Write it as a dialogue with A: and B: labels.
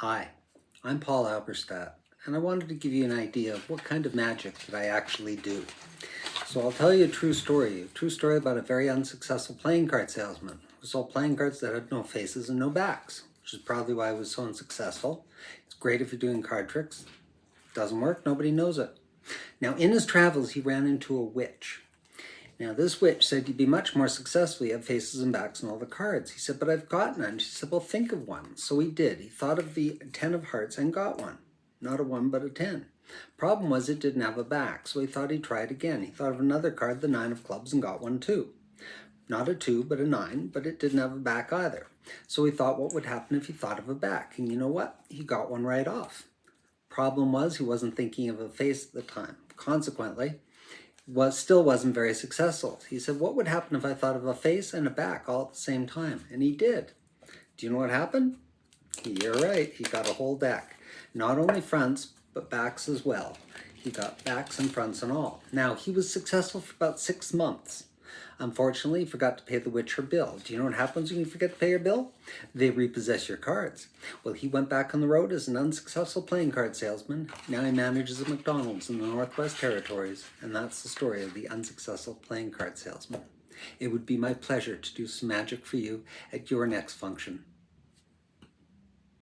A: Hi, I'm Paul Alberstadt, and I wanted to give you an idea of what kind of magic that I actually do. So I'll tell you a true story about a very unsuccessful playing card salesman who sold playing cards that had no faces and no backs, which is probably why he was so unsuccessful. It's great if you're doing card tricks. Doesn't work, nobody knows it. Now, in his travels, he ran into a witch. Now, this witch said you'd be much more successful. You have faces and backs and all the cards. He said, but I've got none. She said, well, think of one. So he did. He thought of the 10 of hearts and got one. Not a 1, but a 10. Problem was it didn't have a back, so he thought he'd try it again. He thought of another card, the 9 of clubs, and got one too. Not a 2, but a 9, but it didn't have a back either. So he thought what would happen if he thought of a back. And you know what? He got one right off. Problem was he wasn't thinking of a face at the time. Consequently, still wasn't very successful. He said, what would happen if I thought of a face and a back all at the same time? And he did. Do you know what happened? You're right, he got a whole deck. Not only fronts, but backs as well. He got backs and fronts and all. Now, he was successful for about 6 months. Unfortunately, he forgot to pay the witch her bill. Do you know what happens when you forget to pay your bill? They repossess your cards. Well, he went back on the road as an unsuccessful playing card salesman. Now he manages a McDonald's in the Northwest Territories, and that's the story of the unsuccessful playing card salesman. It would be my pleasure to do some magic for you at your next function.